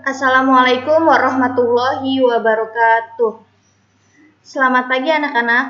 Assalamualaikum warahmatullahi wabarakatuh. Selamat pagi anak-anak.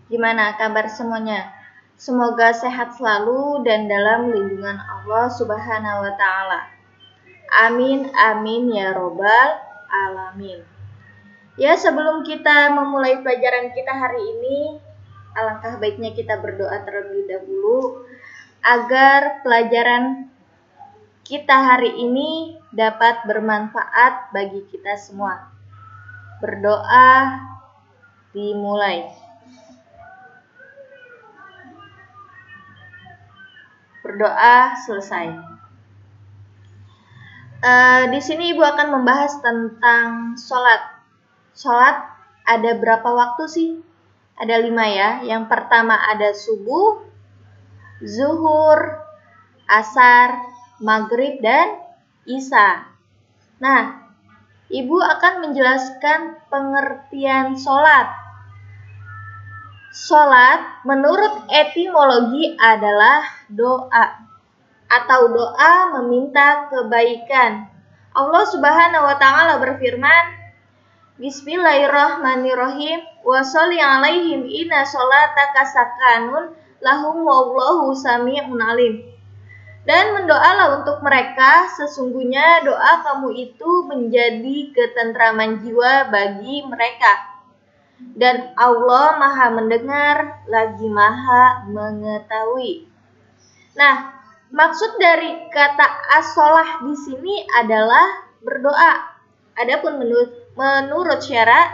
Gimana kabar semuanya? Semoga sehat selalu dan dalam lindungan Allah Subhanahu wa taala. Amin amin ya robbal alamin. Ya, sebelum kita memulai pelajaran kita hari ini, alangkah baiknya kita berdoa terlebih dahulu agar pelajaran kita hari ini dapat bermanfaat bagi kita semua. Berdoa dimulai. Berdoa selesai. Di sini Ibu akan membahas tentang sholat. Sholat ada berapa waktu sih? Ada 5 ya. Yang pertama ada subuh, zuhur, asar, maghrib, dan isya. Nah, Ibu akan menjelaskan pengertian sholat. Sholat menurut etimologi adalah doa atau doa meminta kebaikan. Allah Subhanahu wa taala berfirman, Bismillahirrahmanirrahim, wa sholli alaihim inna sholataka sakanun lahum wallahu sami'un alim. Dan mendoalah untuk mereka, sesungguhnya doa kamu itu menjadi ketentraman jiwa bagi mereka. Dan Allah Maha mendengar lagi Maha mengetahui. Nah, maksud dari kata as-sholah di sini adalah berdoa. Adapun menurut syarak,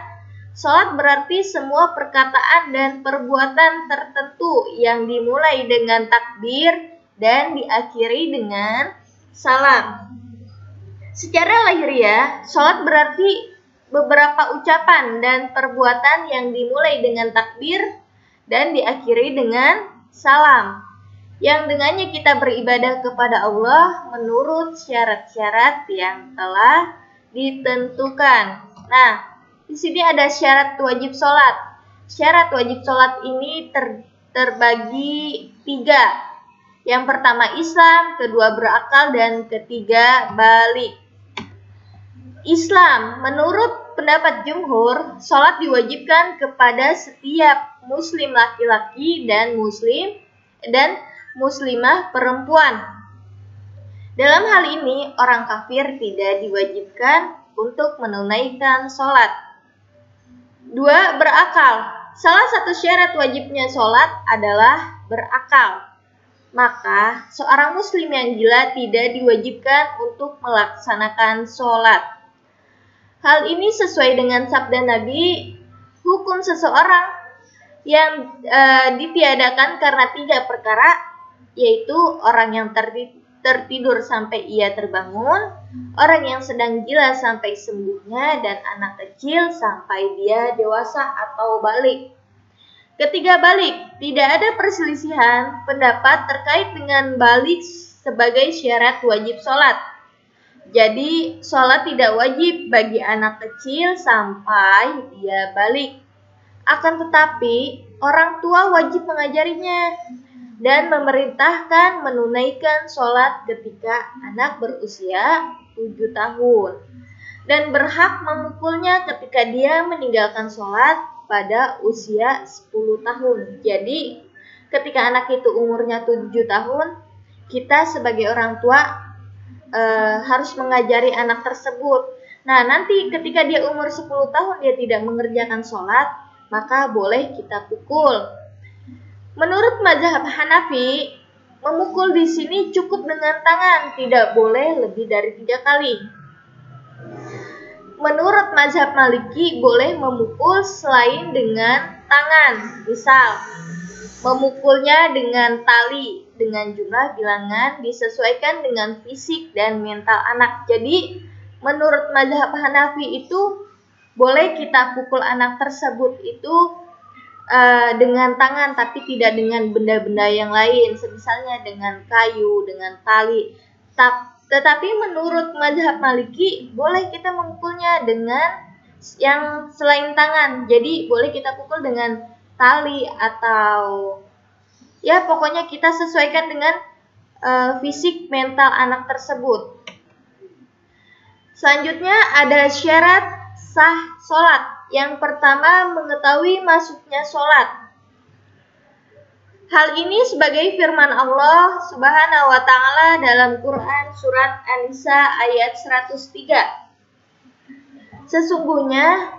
sholat berarti semua perkataan dan perbuatan tertentu yang dimulai dengan takbir dan diakhiri dengan salam. Secara lahiriah, sholat berarti beberapa ucapan dan perbuatan yang dimulai dengan takbir dan diakhiri dengan salam, yang dengannya kita beribadah kepada Allah menurut syarat-syarat yang telah ditentukan. Nah, di sini ada syarat wajib sholat. Syarat wajib sholat ini terbagi 3. Yang pertama Islam, kedua berakal, dan ketiga balik. Islam, menurut pendapat jumhur, sholat diwajibkan kepada setiap muslim laki-laki dan muslimah perempuan. Dalam hal ini, orang kafir tidak diwajibkan untuk menunaikan sholat. 2. Berakal. Salah satu syarat wajibnya sholat adalah berakal. Maka, seorang muslim yang gila tidak diwajibkan untuk melaksanakan sholat. Hal ini sesuai dengan sabda Nabi, hukum seseorang yang ditiadakan karena 3 perkara, yaitu orang yang tertidur sampai ia terbangun, orang yang sedang gila sampai sembuhnya, dan anak kecil sampai dia dewasa atau balik. Ketiga balik, tidak ada perselisihan pendapat terkait dengan balik sebagai syarat wajib sholat. Jadi, sholat tidak wajib bagi anak kecil sampai dia balik. Akan tetapi, orang tua wajib mengajarinya dan memerintahkan menunaikan sholat ketika anak berusia 7 tahun. Dan berhak memukulnya ketika dia meninggalkan sholat pada usia 10 tahun. Jadi, ketika anak itu umurnya 7 tahun, kita sebagai orang tua harus mengajari anak tersebut. Nah, nanti ketika dia umur 10 tahun dia tidak mengerjakan sholat, maka boleh kita pukul. Menurut mazhab Hanafi, memukul di sini cukup dengan tangan, tidak boleh lebih dari 3 kali. Menurut mazhab Maliki, boleh memukul selain dengan tangan. Misal, memukulnya dengan tali dengan jumlah bilangan disesuaikan dengan fisik dan mental anak. Jadi, menurut mazhab Hanafi itu boleh kita pukul anak tersebut itu dengan tangan, tapi tidak dengan benda-benda yang lain, misalnya dengan kayu, dengan tali. Tetapi menurut mazhab Maliki, boleh kita memukulnya dengan yang selain tangan. Jadi boleh kita pukul dengan tali atau Ya, pokoknya kita sesuaikan dengan fisik mental anak tersebut. Selanjutnya ada syarat sah sholat. Yang pertama, mengetahui masuknya sholat. Hal ini sebagai firman Allah Subhanahu wa taala dalam Quran surat An-Nisa ayat 103. Sesungguhnya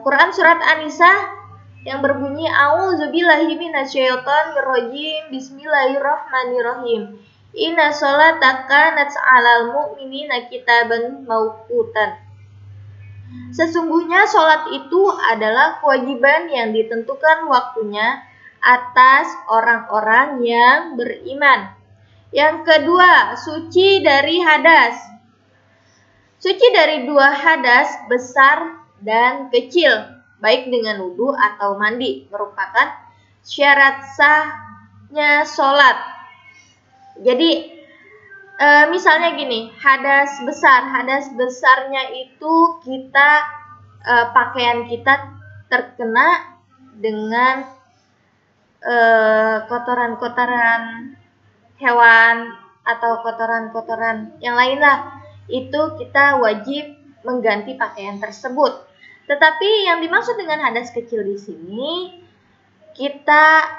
Quran surat An-Nisa yang berbunyi A'udzubillahi minasyaitonirrajim Bismillahirrahmanirrahim. Inna sholata kanat 'alal mu'minina kitaban mauqutan. Sesungguhnya sholat itu adalah kewajiban yang ditentukan waktunya atas orang-orang yang beriman. Yang kedua, suci dari hadas. Suci dari dua hadas besar dan kecil, baik dengan wudhu atau mandi, merupakan syarat sahnya sholat. Jadi, misalnya gini, hadas besarnya itu kita pakaian kita terkena dengan kotoran-kotoran hewan atau kotoran-kotoran yang lain lah, itu kita wajib mengganti pakaian tersebut. Tetapi yang dimaksud dengan hadas kecil di sini, kita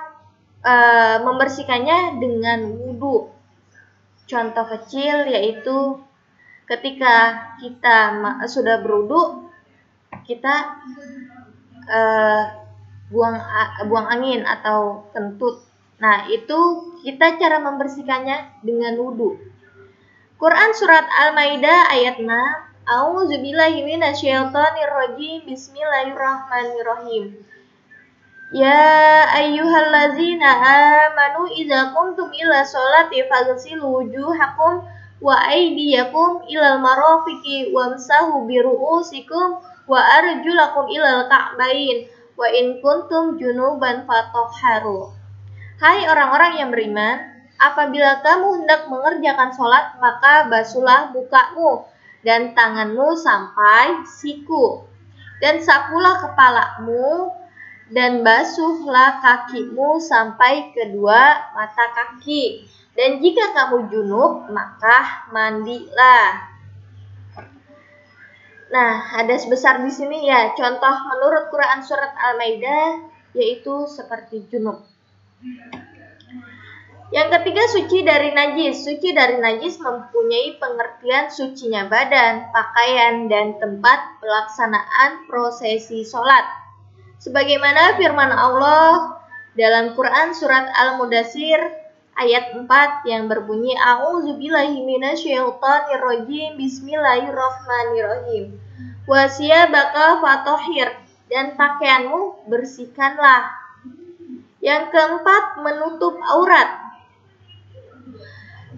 membersihkannya dengan wudhu. Contoh kecil yaitu ketika kita sudah berwudhu, kita buang angin atau kentut. Nah, itu kita cara membersihkannya dengan wudhu. Quran surat Al-Maidah ayat 6. A'udzubillahi minasyaitonirrajim. Bismillahirrahmanirrahim. Ya ayyuhallazina amanu idza qumtum ila sholati faghsilu wujuhakum wa aydiyakum ilal marafiqi wamsahu bi ru'usikum wa arjulakum ilal ka'bain wa in kuntum junuban fatahharu. Hai orang-orang yang beriman, apabila kamu hendak mengerjakan sholat, maka basuhlah mukamu dan tanganmu sampai siku, dan sapulah kepalamu, dan basuhlah kakimu sampai kedua mata kaki. Dan jika kamu junub, maka mandilah. Nah, hadas besar di sini ya, contoh menurut Quran surat Al-Maidah yaitu seperti junub. Yang ketiga, suci dari najis. Suci dari najis mempunyai pengertian sucinya badan, pakaian, dan tempat pelaksanaan prosesi sholat. Sebagaimana firman Allah dalam Quran surat Al-Mudaththir ayat 4 yang berbunyi A'udzubillahi minasyaitonirrajim. Bismillahirrahmanirrahim. Wa siyabaka fatahhir, dan pakaianmu bersihkanlah. Yang keempat, menutup aurat.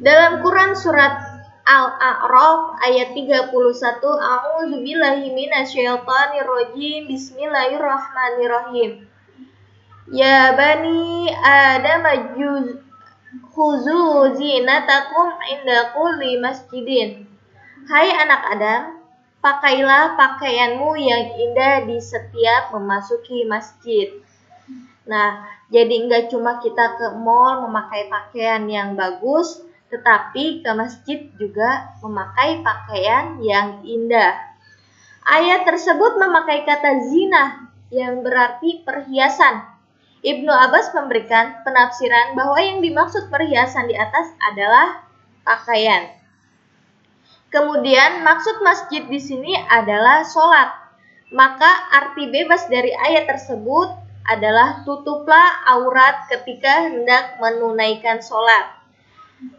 Dalam Quran surat Al-A'raf ayat 31, A'udzubillahi minasyaitonirrajim. Bismillahirrahmanirrahim. Ya bani Adam khuzu zinatakum inda kulli masjidin. Hai anak Adam, pakailah pakaianmu yang indah di setiap memasuki masjid. Nah, jadi enggak cuma kita ke mall memakai pakaian yang bagus, tetapi ke masjid juga memakai pakaian yang indah. Ayat tersebut memakai kata zina yang berarti perhiasan. Ibnu Abbas memberikan penafsiran bahwa yang dimaksud perhiasan di atas adalah pakaian. Kemudian maksud masjid di sini adalah sholat. Maka arti bebas dari ayat tersebut adalah tutuplah aurat ketika hendak menunaikan sholat.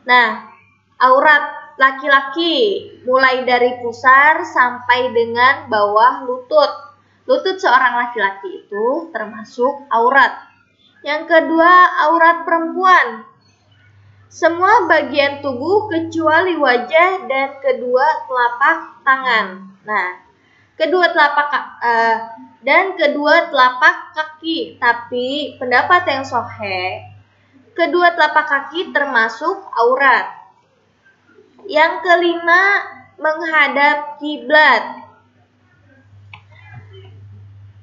Nah, aurat laki-laki mulai dari pusar sampai dengan bawah lutut. Lutut seorang laki-laki itu termasuk aurat. Yang kedua, aurat perempuan. Semua bagian tubuh kecuali wajah dan kedua telapak tangan. Nah, kedua telapak kaki. Tapi pendapat yang sahih, kedua telapak kaki termasuk aurat. Yang kelima, menghadap kiblat.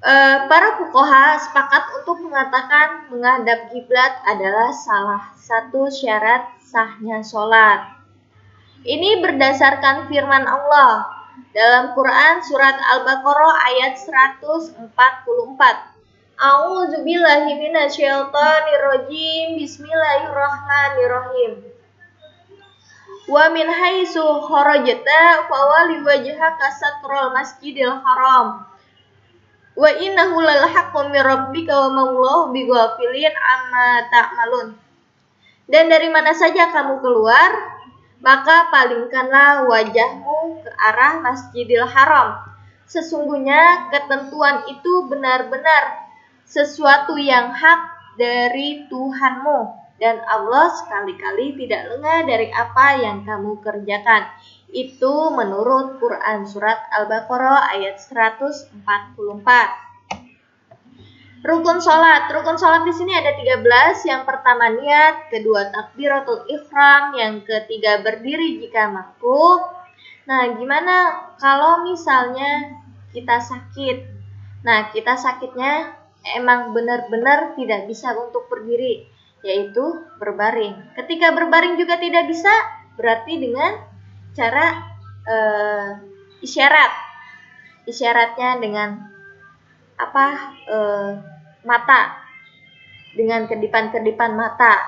Para fuqaha sepakat untuk mengatakan menghadap kiblat adalah salah satu syarat sahnya sholat. Ini berdasarkan firman Allah dalam Quran surat Al-Baqarah ayat 144. A'udzubillahi minasyaitonirrajim. Bismillahirrahmanirrahim. Wa min haitsu kharajta fawalli wajhaka satral masjidil haram. Wa innahu lal haqqu mir rabbika wa maulahu bighafilin amma ta'malun. Dan dari mana saja kamu keluar, maka palingkanlah wajahmu ke arah Masjidil Haram. Sesungguhnya ketentuan itu benar-benar sesuatu yang hak dari Tuhanmu, dan Allah sekali-kali tidak lengah dari apa yang kamu kerjakan. Itu menurut Quran surat Al-Baqarah ayat 144. Rukun sholat di sini ada 13. Yang pertama niat, kedua takbiratul ihram, yang ketiga berdiri jika mampu. Nah, gimana kalau misalnya kita sakit? Nah, kita sakitnya emang benar-benar tidak bisa untuk berdiri, yaitu berbaring. Ketika berbaring juga tidak bisa, berarti dengan cara isyaratnya dengan mata, dengan kedipan-kedipan mata.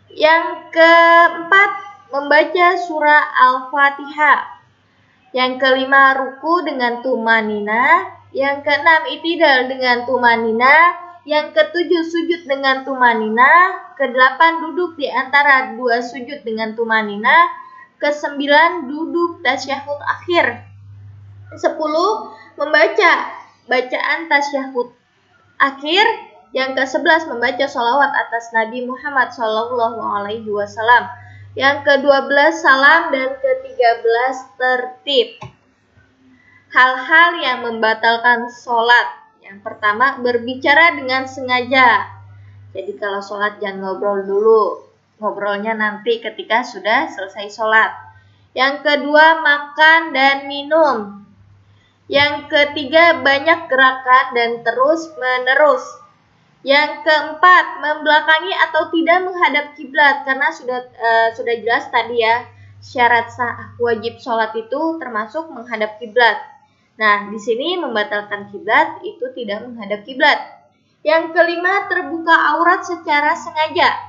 Yang keempat, membaca surah Al-Fatihah. Yang kelima, ruku dengan tumanina. Yang keenam, i'tidal dengan tumanina. Yang ketujuh, sujud dengan tumanina. Kedelapan, duduk di antara dua sujud dengan tumanina. Kesembilan, duduk tasyahud akhir. 10, membaca bacaan tasyahud akhir. Yang ke-11, membaca sholawat atas Nabi Muhammad SAW. Yang ke-12, salam. Dan ke-13, tertib. Hal-hal yang membatalkan sholat. Yang pertama, berbicara dengan sengaja. Jadi kalau sholat jangan ngobrol dulu. Ngobrolnya nanti ketika sudah selesai sholat. Yang kedua, makan dan minum. Yang ketiga, banyak gerakan dan terus-menerus. Yang keempat, membelakangi atau tidak menghadap kiblat. Karena sudah jelas tadi ya, syarat sah wajib sholat itu termasuk menghadap kiblat. Nah, di sini membatalkan kiblat itu tidak menghadap kiblat. Yang kelima, terbuka aurat secara sengaja.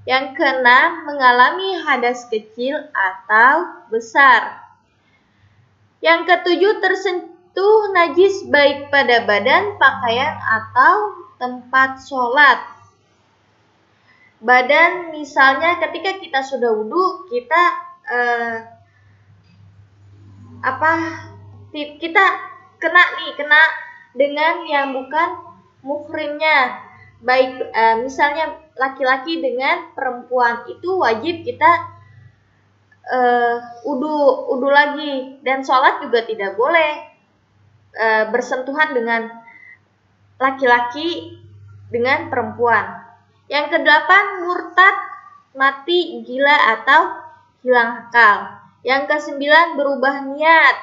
Yang keenam, mengalami hadas kecil atau besar. Yang ketujuh, tersentuh najis baik pada badan, pakaian, atau tempat sholat. Badan, misalnya ketika kita sudah wudhu, kita kena dengan yang bukan muhrimnya. Baik misalnya laki-laki dengan perempuan, itu wajib kita udu lagi. Dan sholat juga tidak boleh bersentuhan dengan laki-laki dengan perempuan. Yang kedelapan, murtad, mati, gila, atau hilang akal. Yang ke-9, berubah niat.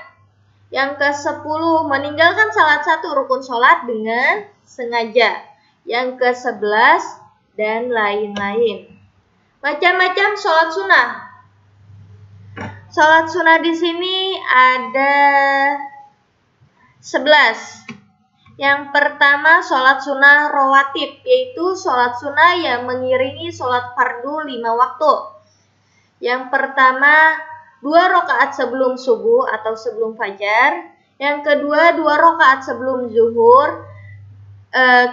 Yang ke-10, meninggalkan salah satu rukun sholat dengan sengaja. Yang ke-11, dan lain-lain. Macam-macam sholat sunnah. Sholat sunnah di sini ada 11. Yang pertama, sholat sunnah rawatib, yaitu sholat sunnah yang mengiringi sholat fardu 5 waktu. Yang pertama, 2 rakaat sebelum subuh atau sebelum fajar. Yang kedua, 2 rakaat sebelum zuhur.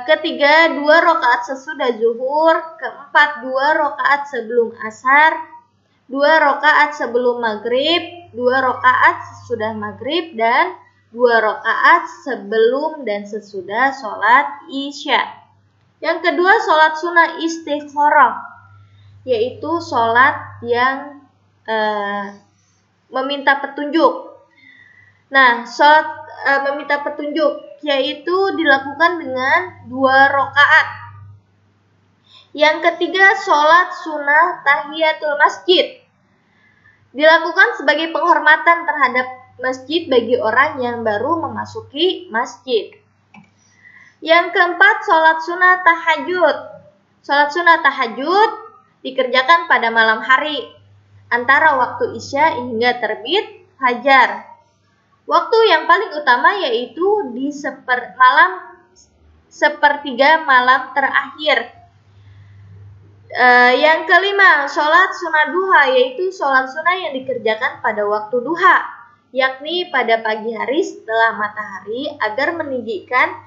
Ketiga, 2 rakaat sesudah zuhur. Keempat, 2 rakaat sebelum asar. 2 rakaat sebelum maghrib. 2 rakaat sesudah maghrib. Dan 2 rakaat sebelum dan sesudah sholat isya. Yang kedua, sholat sunnah istikharah, yaitu sholat yang meminta petunjuk. Nah, sholat meminta petunjuk yaitu dilakukan dengan 2 rakaat. Yang ketiga, sholat sunnah tahiyatul masjid, dilakukan sebagai penghormatan terhadap masjid bagi orang yang baru memasuki masjid. Yang keempat, sholat sunnah tahajud. Sholat sunnah tahajud dikerjakan pada malam hari, antara waktu Isya hingga terbit fajar. Waktu yang paling utama yaitu di sepertiga malam terakhir. Yang kelima, sholat sunnah duha, yaitu sholat sunnah yang dikerjakan pada waktu duha, yakni pada pagi hari setelah matahari agar meninggikan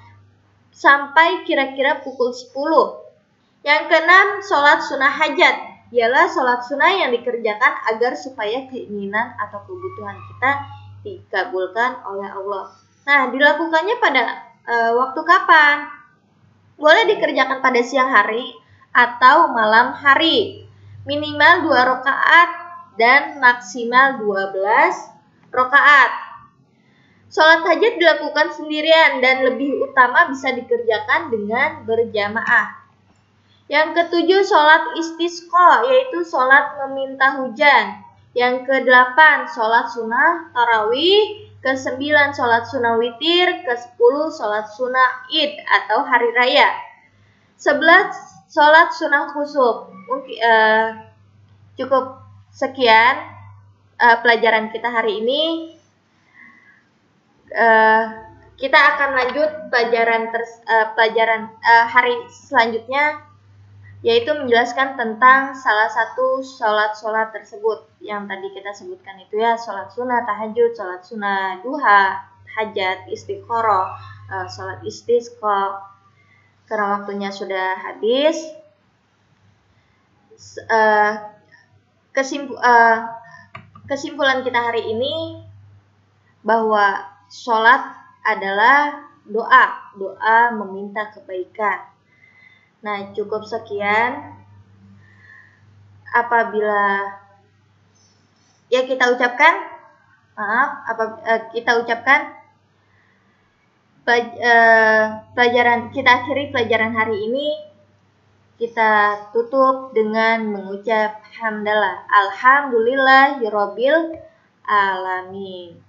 sampai kira-kira pukul 10. Yang keenam, sholat sunnah hajat, ialah sholat sunnah yang dikerjakan agar supaya keinginan atau kebutuhan kita dikabulkan oleh Allah. Nah, dilakukannya pada waktu kapan? Boleh dikerjakan pada siang hari atau malam hari, minimal 2 rakaat dan maksimal 12 rakaat. Sholat hajat dilakukan sendirian dan lebih utama bisa dikerjakan dengan berjamaah. Yang ketujuh, sholat istisqa, yaitu sholat meminta hujan. Yang kedelapan, sholat sunnah tarawih. Ke-9, sholat sunnah witir. Ke-10, sholat sunnah id atau hari raya. 11, sholat sunnah khusuf. Cukup sekian pelajaran kita hari ini. Kita akan lanjut pelajaran hari selanjutnya, yaitu menjelaskan tentang salah satu sholat tersebut yang tadi kita sebutkan itu ya, sholat sunnah tahajud, sholat sunnah duha, hajat, istikharah, sholat istisqa. Karena waktunya sudah habis, kesimpulan kita hari ini bahwa sholat adalah doa meminta kebaikan. Nah, cukup sekian. Apabila kita ucapkan kita akhiri pelajaran hari ini. Kita tutup dengan mengucap hamdalah, alhamdulillahirabbil alamin.